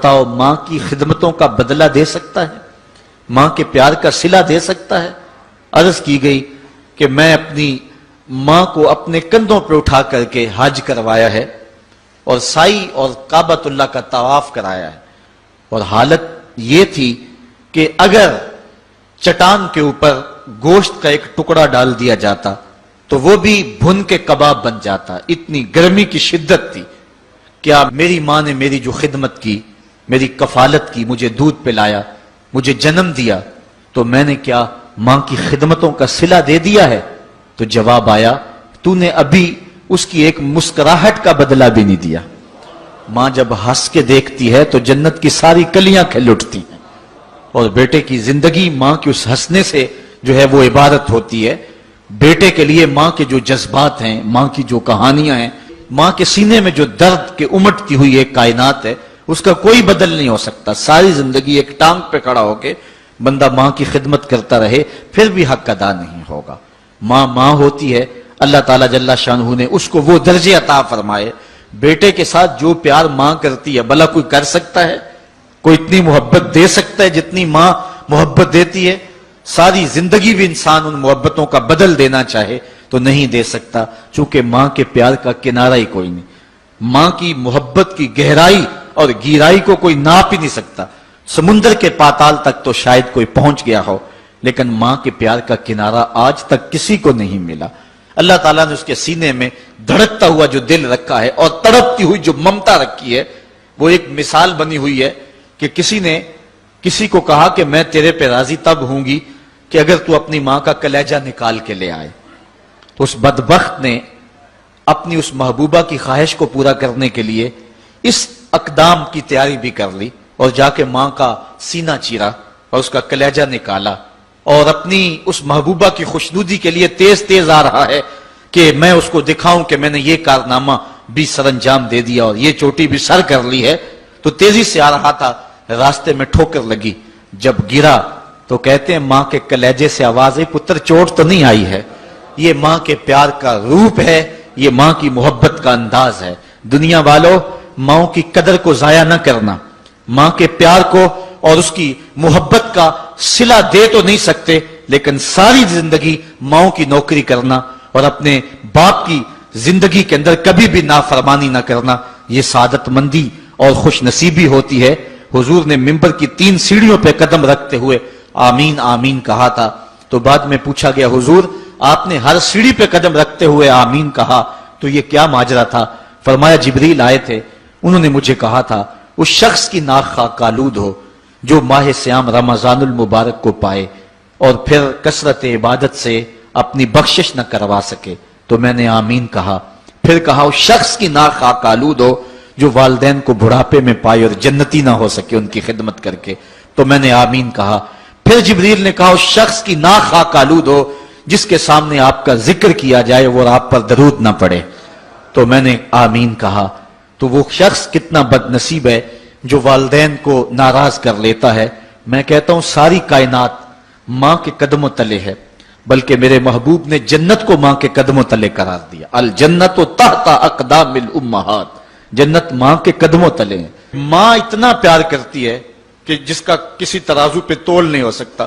بتاؤ ماں کی خدمتوں کا بدلہ دے سکتا ہے؟ ماں کے پیار کا صلہ دے سکتا ہے؟ عرض کی گئی کہ میں اپنی ماں کو اپنے کندھوں پہ اٹھا کر کے حج کروایا ہے اور سائی اور کعبۃ اللہ کا طواف کرایا ہے، اور حالت یہ تھی کہ اگر چٹان کے اوپر گوشت کا ایک ٹکڑا ڈال دیا جاتا تو وہ بھی بھن کے کباب بن جاتا، اتنی گرمی کی شدت تھی۔ کیا میری ماں نے میری جو خدمت کی، میری کفالت کی، مجھے دودھ پلایا، مجھے جنم دیا، تو میں نے کیا ماں کی خدمتوں کا صلہ دے دیا ہے؟ تو جواب آیا، تو نے ابھی اس کی ایک مسکراہٹ کا بدلہ بھی نہیں دیا۔ ماں جب ہنس کے دیکھتی ہے تو جنت کی ساری کلیاں کھل اٹھتی ہیں، اور بیٹے کی زندگی ماں کے اس ہنسنے سے جو ہے وہ عبادت ہوتی ہے۔ بیٹے کے لیے ماں کے جو جذبات ہیں، ماں کی جو کہانیاں ہیں، ماں کے سینے میں جو درد کے امٹتی ہوئی ایک کائنات ہے، اس کا کوئی بدل نہیں ہو سکتا۔ ساری زندگی ایک ٹانگ پہ کھڑا ہو کے بندہ ماں کی خدمت کرتا رہے پھر بھی حق ادا نہیں ہوگا۔ ماں ماں ہوتی ہے، اللہ تعالیٰ جل شانہ نے اس کو وہ درجے عطا فرمائے۔ بیٹے کے ساتھ جو پیار ماں کرتی ہے بھلا کوئی کر سکتا ہے؟ کوئی اتنی محبت دے سکتا ہے جتنی ماں محبت دیتی ہے؟ ساری زندگی بھی انسان ان محبتوں کا بدل دینا چاہے تو نہیں دے سکتا، چونکہ ماں کے پیار کا کنارہ ہی کوئی نہیں۔ ماں کی محبت کی گہرائی اور گہرائی کو کوئی ناپ ہی نہیں سکتا۔ سمندر کے پاتال تک تو شاید کوئی پہنچ گیا ہو، لیکن ماں کے پیار کا کنارہ آج تک کسی کو نہیں ملا۔ اللہ تعالیٰ نے اس کے سینے میں دھڑکتا ہوا جو دل رکھا ہے اور تڑپتی ہوئی جو ممتا رکھی ہے، وہ ایک مثال بنی ہوئی ہے کہ کسی نے کسی کو کہا کہ میں تیرے پہ راضی تب ہوں گی کہ اگر تو اپنی ماں کا کلیجہ نکال کے لے آئے۔ تو اس بدبخت نے اپنی اس محبوبہ کی خواہش کو پورا کرنے کے لیے اس اقدام کی تیاری بھی کر لی، اور جا کے ماں کا سینہ چیرا اور اس کا کلیجہ نکالا، اور اپنی اس محبوبہ کی خوشنودی کے لیے تیز تیز آ رہا ہے کہ میں اس کو دکھاؤں کہ میں نے یہ کارنامہ بھی سر انجام دے دیا اور یہ چوٹی بھی سر کر لی ہے۔ تو تیزی سے آ رہا تھا، راستے میں ٹھوکر لگی، جب گرا تو کہتے ہیں ماں کے کلیجے سے آواز آئی، پتر چوٹ تو نہیں آئی ہے؟ یہ ماں کے پیار کا روپ ہے، یہ ماں کی محبت کا انداز ہے۔ دنیا والوں، ماں کی قدر کو ضائع نہ کرنا، ماں کے پیار کو اور اس کی محبت کا صلہ دے تو نہیں سکتے، لیکن ساری زندگی ماں کی نوکری کرنا اور اپنے باپ کی زندگی کے اندر کبھی بھی نافرمانی نہ کرنا، یہ سعادت مندی اور خوش نصیبی ہوتی ہے۔ حضور نے منبر کی 3 سیڑھیوں پہ قدم رکھتے ہوئے آمین آمین کہا تھا، تو بعد میں پوچھا گیا حضور آپ نے ہر سیڑھی پہ قدم رکھتے ہوئے آمین کہا، تو یہ کیا ماجرا تھا؟ فرمایا جبریل آئے تھے، انہوں نے مجھے کہا تھا اس شخص کی ناک خاک آلود ہو جو ماہ سیام رمضان المبارک کو پائے اور پھر کثرت عبادت سے اپنی بخشش نہ کروا سکے، تو میں نے آمین کہا۔ پھر کہا اس شخص کی ناک خاک آلود ہو جو والدین کو بڑھاپے میں پائے اور جنتی نہ ہو سکے ان کی خدمت کر کے، تو میں نے آمین کہا۔ پھر جبریل نے کہا اس شخص کی ناک خاک آلود ہو جس کے سامنے آپ کا ذکر کیا جائے اور آپ پر درود نہ پڑے، تو میں نے آمین کہا۔ تو وہ شخص کتنا بد نصیب ہے جو والدین کو ناراض کر لیتا ہے۔ میں کہتا ہوں ساری کائنات ماں کے قدموں تلے ہے، بلکہ میرے محبوب نے جنت کو ماں کے قدموں تلے قرار دیا۔ الجنت تحت اقدام الامہات، جنت ماں کے قدموں تلے ہیں۔ ماں اتنا پیار کرتی ہے کہ جس کا کسی ترازو پہ تول نہیں ہو سکتا،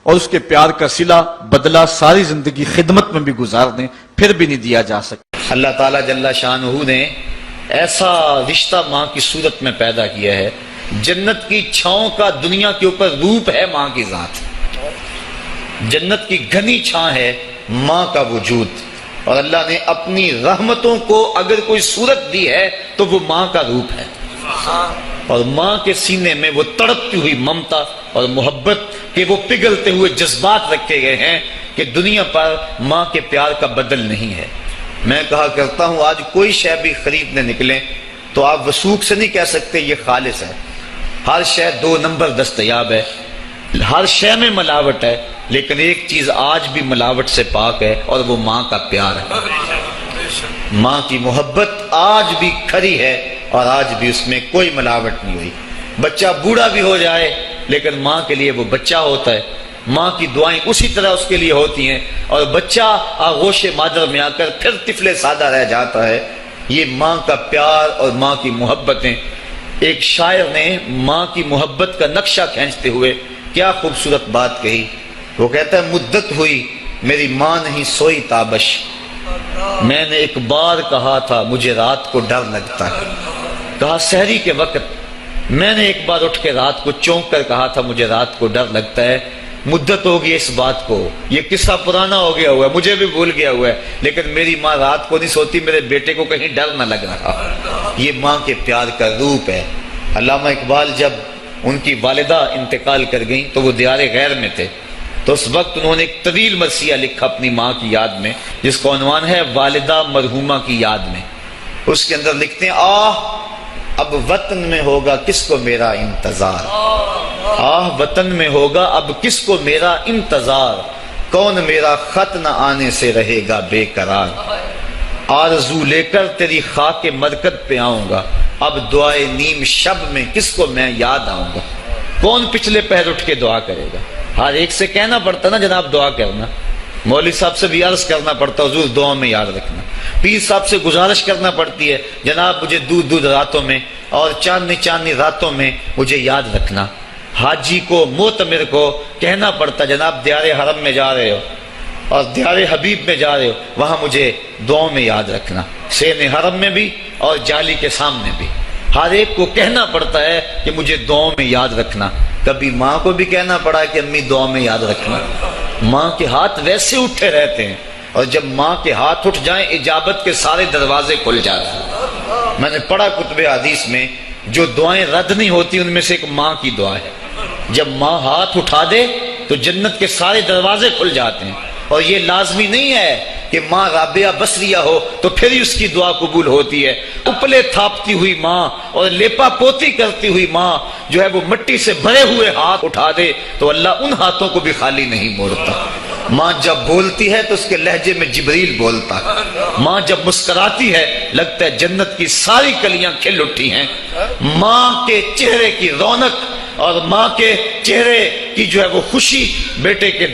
اور اس کے پیار کا صلہ بدلہ ساری زندگی خدمت میں بھی گزار دیں پھر بھی نہیں دیا جا سکتا۔ اللہ تعالیٰ جل شانہ نے ایسا رشتہ ماں کی صورت میں پیدا کیا ہے، جنت کی چھاؤں کا دنیا کے اوپر روپ ہے ماں کی ذات، جنت کی گھنی چھاں ہے ماں کا وجود، اور اللہ نے اپنی رحمتوں کو اگر کوئی صورت دی ہے تو وہ ماں کا روپ ہے، اور ماں کے سینے میں وہ تڑپتی ہوئی ممتا اور محبت کے وہ پگھلتے ہوئے جذبات رکھے گئے ہیں کہ دنیا پر ماں کے پیار کا بدل نہیں ہے۔ میں کہا کرتا ہوں آج کوئی شے بھی خریدنے نکلیں تو آپ وثوق سے نہیں کہہ سکتے یہ خالص ہے، ہر شے 2 نمبر دستیاب ہے، ہر شے میں ملاوٹ ہے، لیکن ایک چیز آج بھی ملاوٹ سے پاک ہے اور وہ ماں کا پیار ہے۔ ماں کی محبت آج بھی کھری ہے اور آج بھی اس میں کوئی ملاوٹ نہیں ہوئی۔ بچہ بوڑھا بھی ہو جائے لیکن ماں کے لیے وہ بچہ ہوتا ہے، ماں کی دعائیں اسی طرح اس کے لیے ہوتی ہیں، اور بچہ آغوش مادر میں آ کر پھر طفل سادہ رہ جاتا ہے۔ یہ ماں کا پیار اور ماں کی محبتیں ایک شاعر نے ماں کی محبت کا نقشہ کھینچتے ہوئے کیا خوبصورت بات کہی. وہ کہتا ہے مدت ہوئی میری ماں نہیں سوئی تابش، میں نے ایک بار کہا تھا مجھے رات کو ڈر لگتا ہے. کہا سحری کے وقت میں نے ایک بار اٹھ کے رات کو چونک کر کہا تھا مجھے رات کو ڈر لگتا ہے. مدت ہو گئی اس بات کو، یہ قصہ پرانا ہو گیا ہوا ہے، مجھے بھی بھول گیا ہوا ہے، لیکن میری ماں رات کو نہیں سوتی، میرے بیٹے کو کہیں ڈر نہ لگ رہا. یہ ماں کے پیار کا روپ ہے. علامہ اقبال جب ان کی والدہ انتقال کر گئیں تو وہ دیار غیر میں تھے، تو اس وقت انہوں نے ایک طویل مرثیہ لکھا اپنی ماں کی یاد میں، جس کا عنوان ہے والدہ مرحومہ کی یاد میں. اس کے اندر لکھتے ہیں آہ اب وطن میں ہوگا کس کو میرا انتظار، آہ وطن میں ہوگا اب کس کو میرا انتظار، کون میرا خط نہ آنے سے رہے گا بے قرار، آرزو لے کر تیری خاک مرکت پہ آؤں گا، اب دعائے نیم شب میں کس کو میں یاد آؤں گا. کون پچھلے پہر اٹھ کے دعا کرے گا؟ ہر ایک سے کہنا پڑتا نا جناب دعا کرنا، مولوی صاحب سے بھی عرض کرنا پڑتا حضور دعا میں یاد رکھنا، پیر صاحب سے گزارش کرنا پڑتی ہے جناب مجھے دودھ راتوں میں اور چاندنی راتوں میں مجھے یاد رکھنا. حاجی کو معتمر کو کہنا پڑتا جناب دیار حرم میں جا رہے ہو اور دیار حبیب میں جا رہے ہو وہاں مجھے دعاؤں میں یاد رکھنا، سین حرم میں بھی اور جالی کے سامنے بھی. ہر ایک کو کہنا پڑتا ہے کہ مجھے دعاؤں میں یاد رکھنا. کبھی ماں کو بھی کہنا پڑا کہ امی دعاؤں میں یاد رکھنا. ماں کے ہاتھ ویسے اٹھے رہتے ہیں، اور جب ماں کے ہاتھ اٹھ جائیں اجابت کے سارے دروازے کھل جاتے ہیں. میں نے پڑھا کتب حدیث میں جو دعائیں رد نہیں ہوتی ان میں سے ایک ماں کی دعا ہے. جب ماں ہاتھ اٹھا دے تو جنت کے سارے دروازے کھل جاتے ہیں. اور یہ لازمی نہیں ہے کہ ماں رابعہ بصریہ ہو تو پھر ہی اس کی دعا قبول ہوتی ہے. اپلے تھاپتی ہوئی ماں اور لیپا پوتی کرتی ہوئی ماں جو ہے وہ مٹی سے بھرے ہوئے ہاتھ اٹھا دے تو اللہ ان ہاتھوں کو بھی خالی نہیں موڑتا. ماں جب بولتی ہے تو اس کے لہجے میں جبریل بولتا ہے. ماں جب مسکراتی ہے لگتا ہے جنت کی ساری کلیاں کھل اٹھی ہیں. ماں کے چہرے کی رونق اور ماں کے چہرے کی جو ہے وہ خوشی بیٹے کے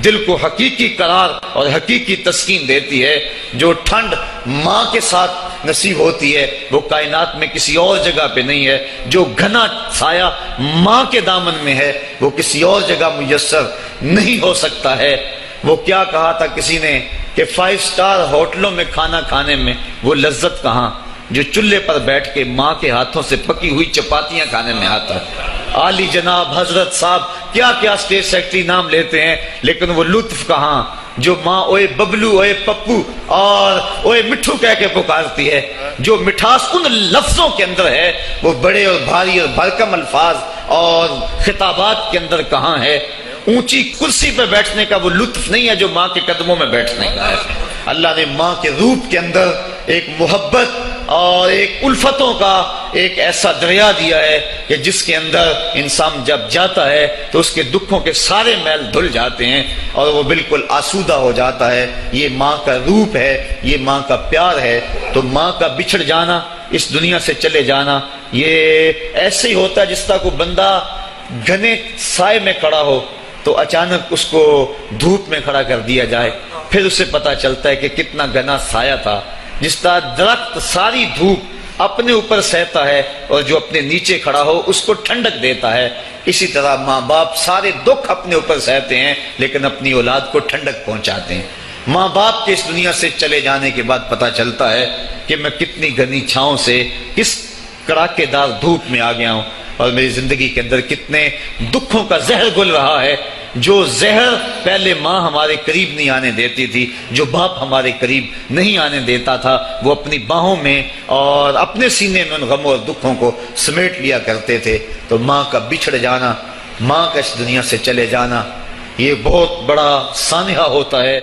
دل کو حقیقی قرار اور حقیقی تسکین دیتی ہے. جو ٹھنڈ ماں کے ساتھ نصیب ہوتی ہے وہ کائنات میں کسی اور جگہ پہ نہیں ہے. جو گھنا سایہ ماں کے دامن میں ہے وہ کسی اور جگہ میسر نہیں ہو سکتا ہے. وہ کیا کہا تھا کسی نے کہ 5 اسٹار ہوٹلوں میں کھانا کھانے میں وہ لذت کہاں جو چولہے پر بیٹھ کے ماں کے ہاتھوں سے پکی ہوئی چپاتیاں کھانے میں آتا ہے. عالی جناب حضرت صاحب کیا کیا اسٹیٹ سیکرٹری نام لیتے ہیں لیکن وہ لطف کہاں جو ماں اوئے ببلو اوئے پپو اور اوئے مٹھو کہہ کے پکارتی ہے. جو مٹھاس ان لفظوں کے اندر ہے وہ بڑے اور بھاری اور بھرکم الفاظ اور خطابات کے اندر کہاں ہے. اونچی کرسی پہ بیٹھنے کا وہ لطف نہیں ہے جو ماں کے قدموں میں بیٹھنے کا ہے. اللہ نے ماں کے روپ کے اندر ایک محبت اور ایک الفتوں کا ایک ایسا دریا دیا ہے کہ جس کے اندر انسان جب جاتا ہے تو اس کے دکھوں کے سارے میل دھل جاتے ہیں اور وہ بالکل آسودہ ہو جاتا ہے. یہ ماں کا روپ ہے، یہ ماں کا پیار ہے. تو ماں کا بچھڑ جانا، اس دنیا سے چلے جانا، یہ ایسے ہی ہوتا ہے جس طرح کوئی بندہ گھنے سائے میں کھڑا ہو تو اچانک اس کو دھوپ میں کھڑا کر دیا جائے، پھر اسے پتا چلتا ہے کہ کتنا گھنا سایہ تھا. جس طرح درخت ساری دھوپ اپنے اوپر سہتا ہے اور جو اپنے نیچے کھڑا ہو اس کو ٹھنڈک دیتا ہے، اسی طرح ماں باپ سارے دکھ اپنے اوپر سہتے ہیں لیکن اپنی اولاد کو ٹھنڈک پہنچاتے ہیں. ماں باپ کے اس دنیا سے چلے جانے کے بعد پتا چلتا ہے کہ میں کتنی گھنی چھاؤں سے کس کڑاکے دار دھوپ میں آ گیا ہوں اور میری زندگی کے اندر کتنے دکھوں کا زہر گل رہا ہے. جو زہر پہلے ماں ہمارے قریب نہیں آنے دیتی تھی، جو باپ ہمارے قریب نہیں آنے دیتا تھا، وہ اپنی باہوں میں اور اپنے سینے میں ان غموں اور دکھوں کو سمیٹ لیا کرتے تھے. تو ماں کا بچھڑ جانا، ماں کا اس دنیا سے چلے جانا، یہ بہت بڑا سانحہ ہوتا ہے.